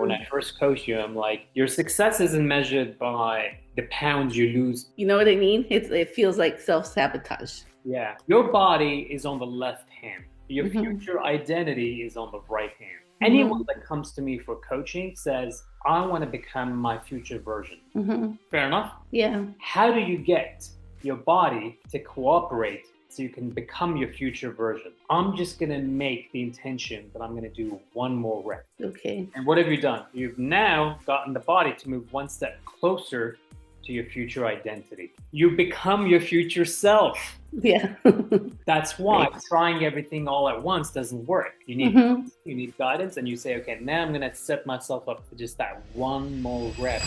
when I first coached you, I'm like, your success isn't measured by the pounds you lose. You know what I mean? It feels like self-sabotage. Yeah. Your body is on the left hand. Your Hmm. future identity is on the right hand. Anyone Hmm. that comes to me for coaching says, I want to become my future version. Hmm. Fair enough? Yeah. How do you get your body to cooperate so you can become your future version? I'm just going to make the intention that I'm going to do one more rep. Okay. And what have you done? You've now gotten the body to move one step closer to your future identity. You become your future self. Yeah. That's why Right. trying everything all at once doesn't work. Hmm. You need guidance, and you say, okay, now I'm going to set myself up for just that one more rep.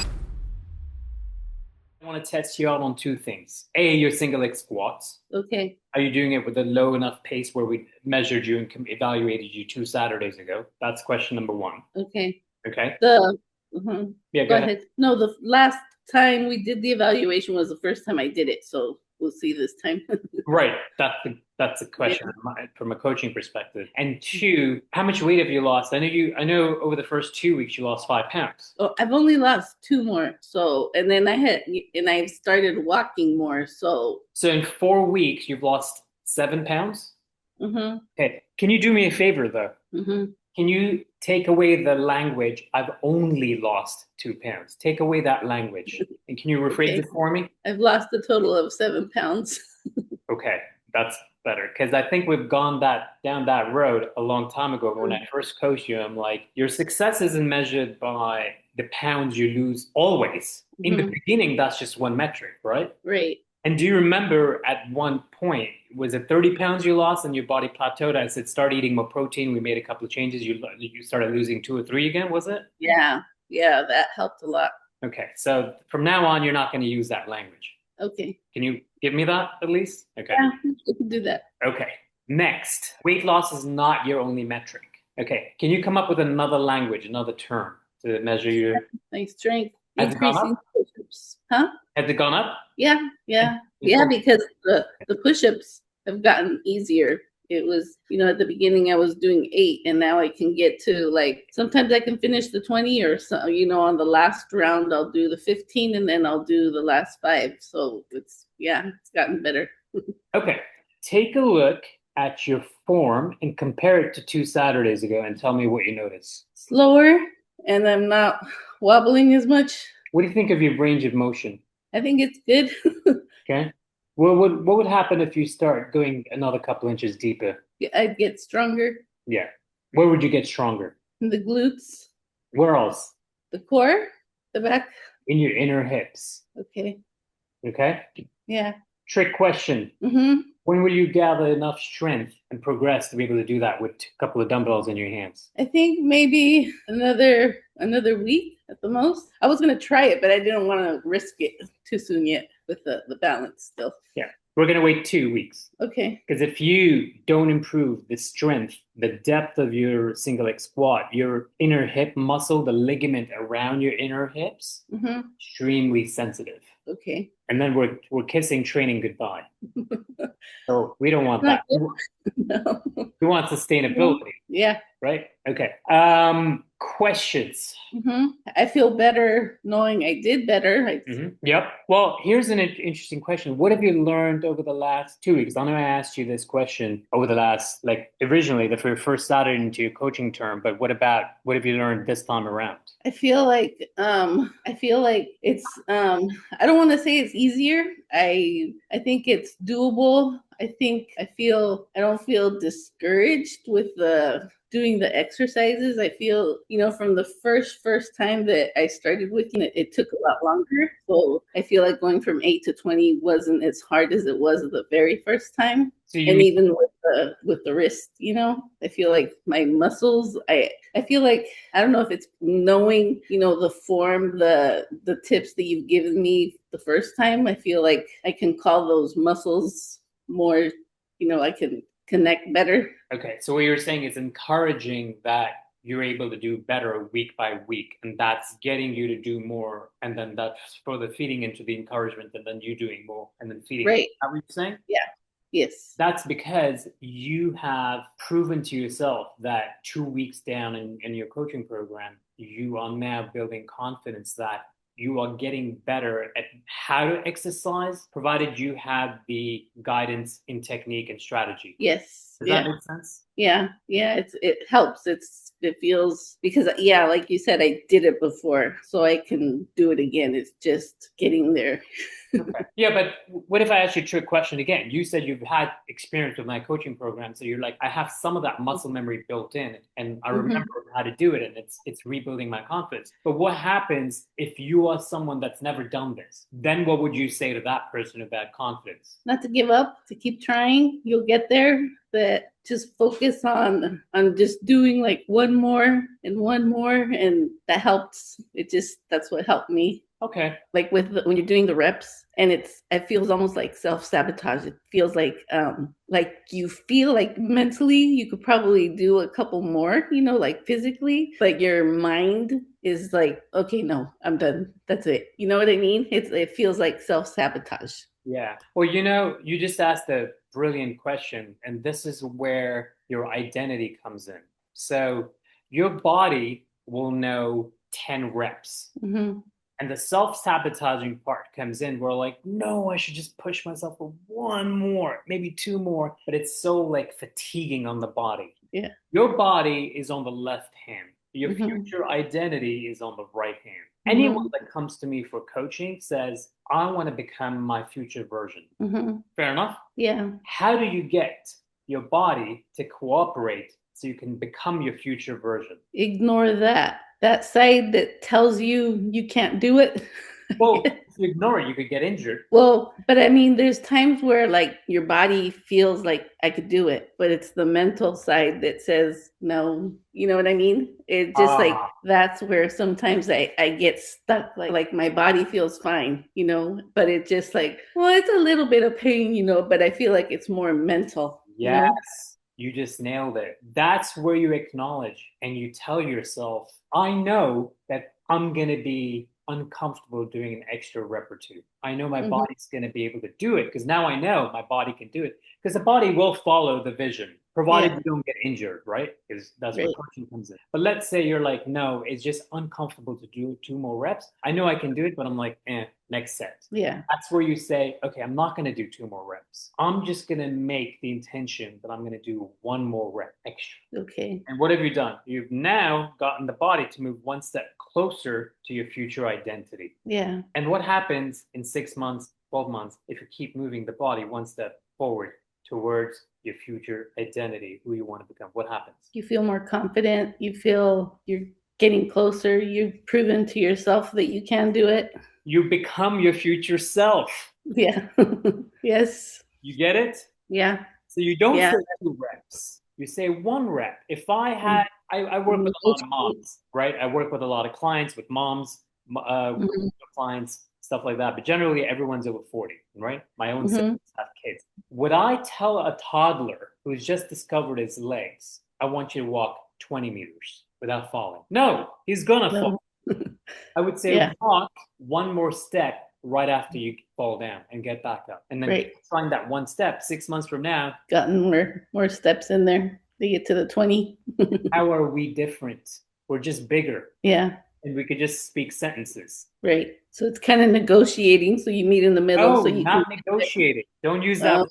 I want to test you out on two things. A, your single leg squats. Okay. Are you doing it with a low enough pace where we measured you and evaluated you 2 Saturdays ago? That's question number one. Okay. Okay. The mhm. Yeah, go Go ahead. ahead. No, the last time we did the evaluation was the first time I did it, so we'll see this time. Right. That's the Yeah. question from a coaching perspective. And two, how much weight have you lost? I know over the first 2 weeks you lost 5 pounds. Oh, I've only lost two more. So, and then I've started walking more. So, So in 4 weeks you've lost 7 pounds. mm-hmm, Okay. Can you do me a favor though? mm-hmm. Can you take away the language, I've only lost 2 pounds? Take away that language. And can you rephrase Okay. it for me? I've lost a total of 7 pounds. Okay, that's better. Because I think we've gone down that road a long time ago. When I first coached you, I'm like, your success isn't measured by the pounds you lose always. In the Mm-hmm. beginning, that's just one metric, right? Right. And do you remember at one point, was it 30 pounds you lost and your body plateaued? I said, start eating more protein. We made a couple of changes. You started losing 2 or 3 again, was it? Yeah. Yeah, that helped a lot. Okay, so from now on, you're not going to use that language. Okay. Can you give me that at least? Okay. Yeah, we can do that. Okay. Next, weight loss is not your only metric. Okay. Can you come up with another language, another term to measure your? Like strength Has it gone increasing up? push-ups. Huh? Has it gone up? Yeah, yeah, yeah, Okay. because the push-ups have gotten easier. It was, at the beginning I was doing 8 and now I can get to like sometimes I can finish the 20 or so, on the last round I'll do the 15 and then I'll do the last 5. So it's gotten better. Okay. Take a look at your form and compare it to 2 Saturdays ago and tell me what you notice. Slower and I'm not wobbling as much. What do you think of your range of motion? I think it's good. Okay. What would happen if you start going another couple inches deeper? I'd get stronger. Yeah. Where would you get stronger? The glutes, Where else? the core, the back. In your inner hips. Okay. Okay. Yeah. Trick question. Mm-hmm. When will you gather enough strength and progress to be able to do that with a couple of dumbbells in your hands? I think maybe another week at the most. I was gonna try it, but I didn't want to risk it too soon yet with the balance still. Yeah. We're going to wait 2 weeks. Okay. Because if you don't improve the strength, the depth of your single leg squat, your inner hip muscle, the ligament around your inner hips, Mm-hmm. extremely sensitive. Okay. And then we're kissing training goodbye. So we don't want Not that. good. No. We want sustainability, Yeah. right? Okay. Questions. Mm-hmm. I feel better knowing I did better. Yep. Well, here's an interesting question. What have you learned over the last 2 weeks? I know I asked you this question over the last, like originally, the first started into your coaching term, but what have you learned this time around? I feel like it's I don't want to say it's easier. I think it's doable. I don't feel discouraged with the doing the exercises. I feel, from the first time that I started with it took a lot longer. So I feel like going from 8 to 20 wasn't as hard as it was the very first time. So you And mean, even with the wrist, I feel like my muscles, I feel like I don't know if it's knowing, the form, the tips that you've given me the first time. I feel like I can call those muscles more, I can connect better. okay, so what you're saying is encouraging that you're able to do better week by week, and that's getting you to do more, and then that's further feeding into the encouragement, and then you doing more, and then feeding. Is Right. that what you're saying? Yeah. Yes. That's because you have proven to yourself that 2 weeks down in your coaching program, you are now building confidence that you are getting better at how to exercise, provided you have the guidance in technique and strategy. Yes. Does that Yeah. make sense? Yeah. Yeah. It helps. It feels, because yeah, like you said, I did it before, so I can do it again. It's just getting there. Okay. Yeah, but what if I ask you a trick question again? You said you've had experience with my coaching program, so you're like, I have some of that muscle memory built in, and I remember Hmm. how to do it, and it's rebuilding my confidence. But what happens if you are someone that's never done this? Then what would you say to that person about confidence? Not to give up, to keep trying. You'll get there. That just focus on just doing like one more and one more, and that helps. That's what helped me. Okay. Like when you're doing the reps, and it feels almost like self-sabotage. It feels like you feel like mentally you could probably do a couple more, like physically, but your mind is like, okay, no, I'm done, that's it. You know what I mean? It feels like self-sabotage. Yeah. Well, you just asked a brilliant question, and this is where your identity comes in. So your body will know 10 reps. Hmm. And the self-sabotaging part comes in. We're like, no, I should just push myself for one more, maybe two more. But it's so like fatiguing on the body. Yeah. Your body is on the left hand. Your Hmm. future identity is on the right hand. Anyone Hmm. that comes to me for coaching says, I want to become my future version. Hmm. Fair enough. Yeah. How do you get your body to cooperate so you can become your future version? Ignore that side that tells you you can't do it. Well, if you ignore it, you could get injured. Well, but I mean, there's times where like your body feels like I could do it, but it's the mental side that says no. You know what I mean? It just like Ah, that's where sometimes I get stuck. Like my body feels fine, but it just like, well, it's a little bit of pain, but I feel like it's more mental. yes, you just nailed it. That's where you acknowledge and you tell yourself, I know that I'm going to be uncomfortable doing an extra rep or two. I know my Hmm. body's going to be able to do it because now I know my body can do it because the body will follow the vision, provided Yeah. you don't get injured, right? Because that's where Right. coaching comes in. But let's say you're like, no, it's just uncomfortable to do two more reps. I know I can do it, but I'm like, next set. Yeah. That's where you say, okay, I'm not going to do two more reps. I'm just going to make the intention that I'm going to do one more rep extra. Okay. And what have you done? You've now gotten the body to move one step closer to your future identity. Yeah. And what happens in 6 months, 12 months, if you keep moving the body one step forward towards your future identity, who you want to become? What happens? You feel more confident. You feel you're getting closer. You've proven to yourself that you can do it. You become your future self. Yeah. Yes. You get it? Yeah. So you don't Yeah. say two reps. You say one rep. If I And had, I work with a lot of negotiate. moms, right? I work with a lot of clients with moms, Mhm. clients, stuff like that. But generally, everyone's over 40, right? My own Mhm. siblings have kids. Would I tell a toddler who's just discovered his legs, I want you to walk 20 meters without falling? No, he's gonna fall. No. I would say Yeah. walk one more step right after you fall down and get back up. And then Right. keep trying that one step. 6 months from now, Gotten more steps in there to get to the 20. how are we different? We're just bigger Yeah. and we could just speak sentences. Right. So it's kind of negotiating. So you meet in the middle so No, you can not negotiating. Don't use that.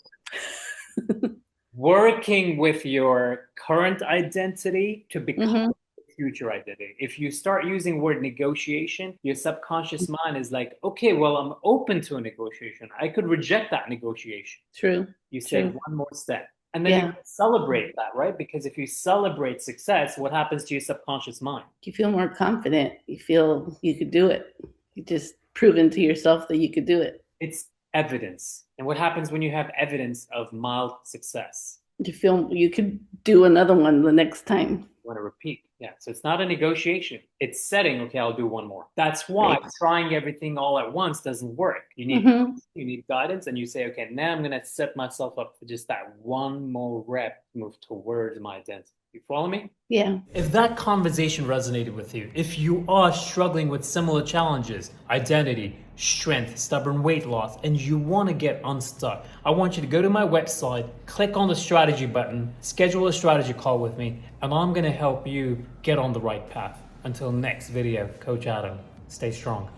uh, Working with your current identity to become mhm. future identity. If you start using word negotiation, your subconscious mind is like, okay, well, I'm open to a negotiation. I could reject that negotiation. True. You say True. one more step. And then you Yeah. can celebrate that, right? Because if you celebrate success, what happens to your subconscious mind? You feel more confident. You feel you could do it. You just proven to yourself that you could do it. It's evidence. And what happens when you have evidence of mild success? You feel you could do another one the next time. You want to repeat. Yeah. So it's not a negotiation. It's setting, okay, I'll do one more. That's why Right. trying everything all at once doesn't work. Hmm. You need guidance and you say, okay, now I'm gonna set myself up for just that one more rep to move towards my identity. You follow me? Yeah. If that conversation resonated with you, if you are struggling with similar challenges, identity, strength, stubborn weight loss, and you want to get unstuck, I want you to go to my website, click on the strategy button, schedule a strategy call with me, and I'm going to help you get on the right path. Until next video, Coach Adam, stay strong.